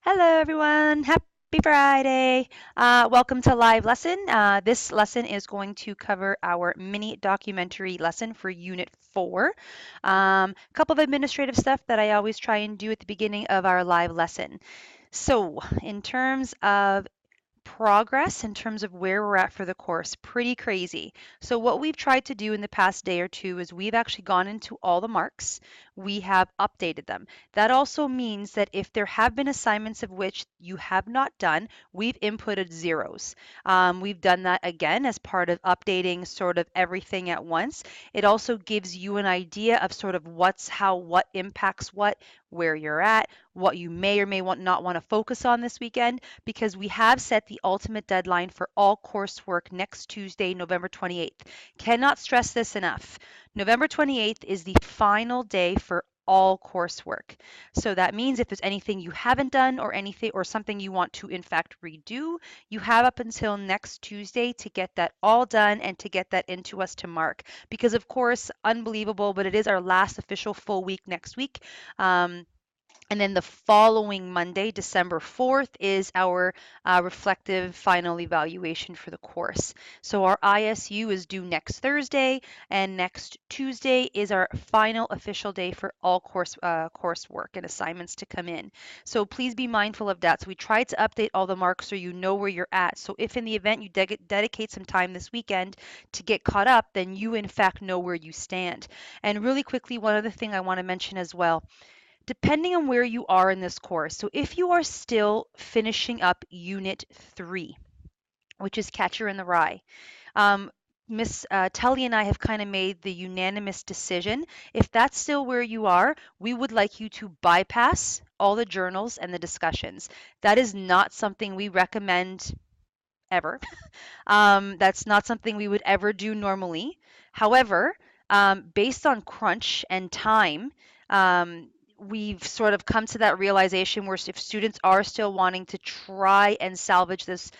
Hello, everyone. Happy Friday. Welcome to live lesson. This lesson is going to cover our mini documentary lesson for Unit 4. A couple of administrative stuff that I always try and do at the beginning of our live lesson. So, in terms of progress in terms of where we're at for the course. Pretty crazy. So what we've tried to do in the past day or two is we've actually gone into all the marks. We have updated them. That also means that if there have been assignments of which you have not done, we've inputted zeros. We've done that again as part of updating sort of everything at once. It also gives you an idea of sort of what impacts what, where you're at, what you may or may not want to focus on this weekend, because we have set the ultimate deadline for all coursework next Tuesday, November 28th. Cannot stress this enough. November 28th is the final day for all coursework. So that means if there's anything you haven't done or anything or something you want to in fact redo, you have up until next Tuesday to get that all done and to get that into us to mark. Because of course, unbelievable, but it is our last official full week next week. And then the following Monday, December 4th, is our reflective final evaluation for the course. So our ISU is due next Thursday, and next Tuesday is our final official day for all coursework and assignments to come in. So please be mindful of that. So we tried to update all the marks so you know where you're at. So if in the event you dedicate some time this weekend to get caught up, then you in fact know where you stand. And really quickly, one other thing I want to mention as well, depending on where you are in this course. So if you are still finishing up Unit 3, which is Catcher in the Rye, um, Miss Tully and I have kind of made the unanimous decision. If that's still where you are, we would like you to bypass all the journals and the discussions. That is not something we recommend ever. That's not something we would ever do normally. However, based on crunch and time, we've sort of come to that realization where if students are still wanting to try and salvage this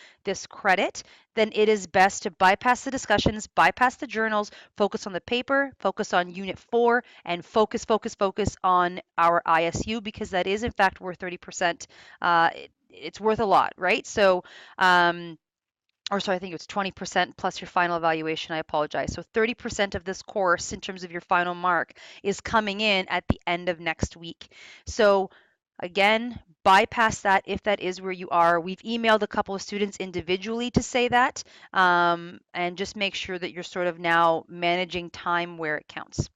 credit, then it is best to bypass the discussions, bypass the journals, focus on the paper, focus on Unit 4, and focus on our ISU, because that is in fact worth 30%. It's worth a lot, right? So or sorry, I think it's 20% plus your final evaluation. I apologize. So 30% of this course in terms of your final mark is coming in at the end of next week. So again, bypass that if that is where you are. We've emailed a couple of students individually to say that, and just make sure that you're sort of now managing time where it counts.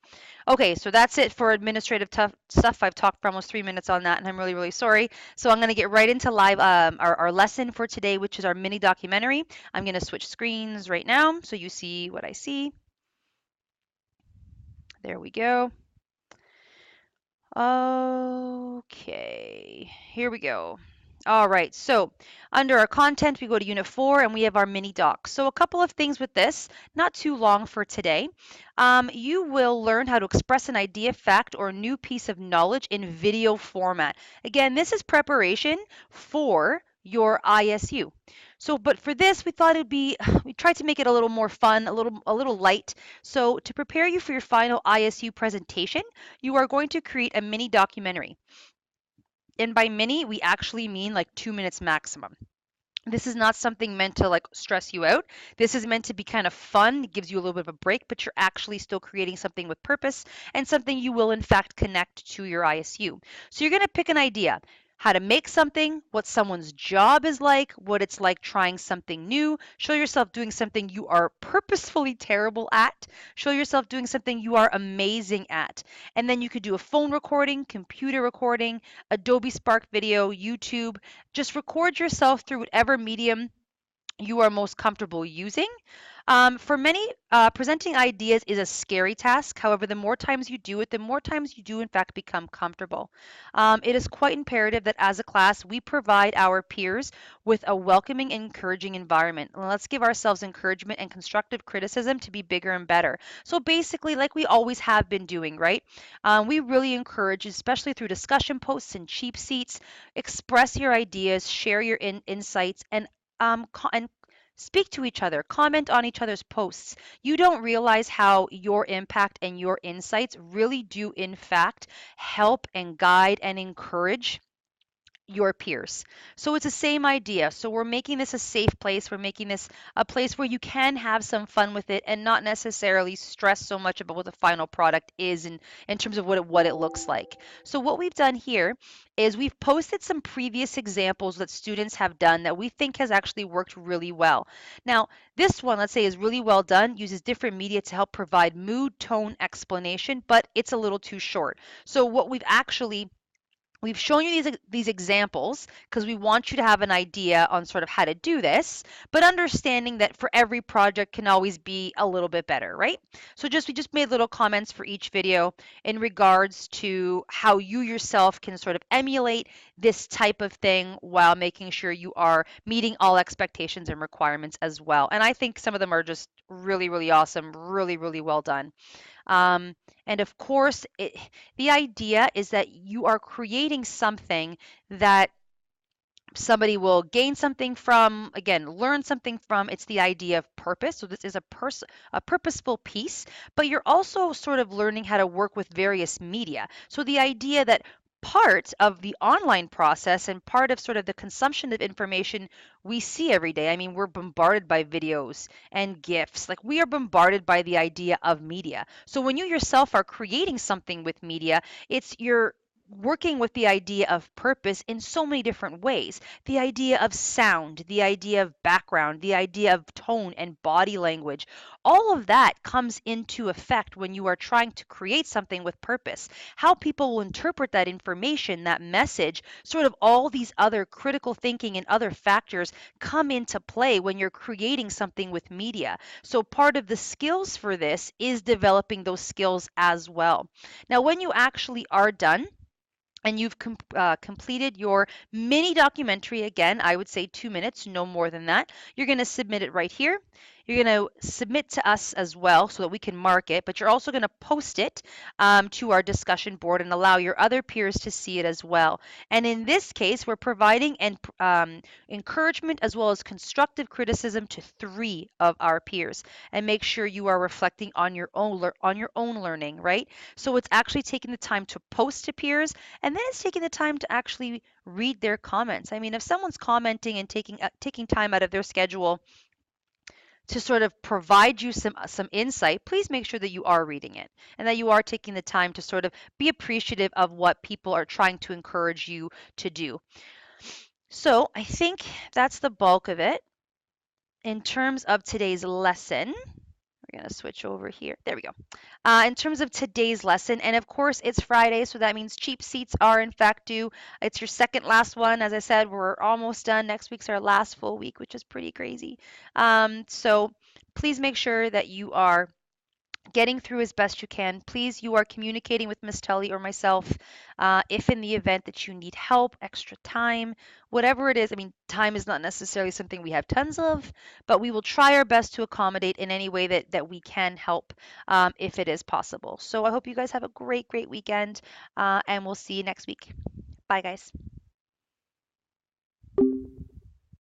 Okay, so that's it for administrative tough stuff. I've talked for almost 3 minutes on that, and I'm really, really sorry. So I'm going to get right into live our lesson for today, which is our mini documentary. I'm going to switch screens right now so you see what I see. There we go. Okay, here we go. All right, so under our content, we go to Unit 4 and we have our mini doc. So a couple of things with this, not too long for today. You will learn how to express an idea, fact, or new piece of knowledge in video format. Again, this is preparation for your ISU. So, but for this, we thought we tried to make it a little more fun, a little light. So to prepare you for your final ISU presentation, you are going to create a mini documentary. And by mini, we actually mean like 2 minutes maximum. This is not something meant to like stress you out. This is meant to be kind of fun. It gives you a little bit of a break, but you're actually still creating something with purpose and something you will in fact connect to your ISU. So you're going to pick an idea, how to make something, what someone's job is like, what it's like trying something new. Show yourself doing something you are purposefully terrible at. Show yourself doing something you are amazing at. And then you could do a phone recording, computer recording, Adobe Spark Video, YouTube. Just record yourself through whatever medium you are most comfortable using. For many, presenting ideas is a scary task. However, the more times you do it, the more times you do, in fact, become comfortable. It is quite imperative that as a class, we provide our peers with a welcoming and encouraging environment. Let's give ourselves encouragement and constructive criticism to be bigger and better. So basically, like we always have been doing, right? We really encourage, especially through discussion posts and cheap seats, express your ideas, share your insights, and speak to each other, comment on each other's posts. You don't realize how your impact and your insights really do, in fact, help and guide and encourage your peers. So it's the same idea. So we're making this a safe place. We're making this a place where you can have some fun with it and not necessarily stress so much about what the final product is in terms of what it looks like. So what we've done here is we've posted some previous examples that students have done that we think has actually worked really well. Now, this one, let's say, is really well done, uses different media to help provide mood, tone, explanation, but it's a little too short. So what we've shown you these examples because we want you to have an idea on sort of how to do this, but understanding that for every project can always be a little bit better, right? So we just made little comments for each video in regards to how you yourself can sort of emulate this type of thing while making sure you are meeting all expectations and requirements as well. And I think some of them are just really, really awesome, really, really well done. Um, and of course, the idea is that you are creating something that somebody will gain something from, again, learn something from. It's the idea of purpose. So this is a purposeful piece, but you're also sort of learning how to work with various media. So the idea that part of the online process and part of sort of the consumption of information we see every day. I mean, we're bombarded by videos and GIFs. Like we are bombarded by the idea of media. So when you yourself are creating something with media, it's you're working with the idea of purpose in so many different ways. The idea of sound, the idea of background, the idea of tone and body language, all of that comes into effect when you are trying to create something with purpose. How people will interpret that information, that message, sort of all these other critical thinking and other factors come into play when you're creating something with media. So part of the skills for this is developing those skills as well. Now, when you actually are done, and you've completed your mini documentary, again, I would say 2 minutes, no more than that. You're going to submit it right here. You're going to submit to us as well so that we can mark it, but you're also going to post it to our discussion board and allow your other peers to see it as well. And in this case, we're providing encouragement as well as constructive criticism to 3 of our peers, and make sure you are reflecting on your own learning, right? So it's actually taking the time to post to peers, and then it's taking the time to actually read their comments. I mean, if someone's commenting and taking time out of their schedule to sort of provide you some insight, please make sure that you are reading it and that you are taking the time to sort of be appreciative of what people are trying to encourage you to do. So I think that's the bulk of it in terms of today's lesson. We're going to switch over here. There we go. In terms of today's lesson, and of course it's Friday, so that means cheap seats are in fact due. It's your second last one. As I said, we're almost done. Next week's our last full week, which is pretty crazy. So please make sure that you are getting through as best you can. Please, you are communicating with Miss Tully or myself if in the event that you need help, extra time, whatever it is. I mean, time is not necessarily something we have tons of, but we will try our best to accommodate in any way that we can help if it is possible. So I hope you guys have a great, great weekend, and we'll see you next week. Bye, guys.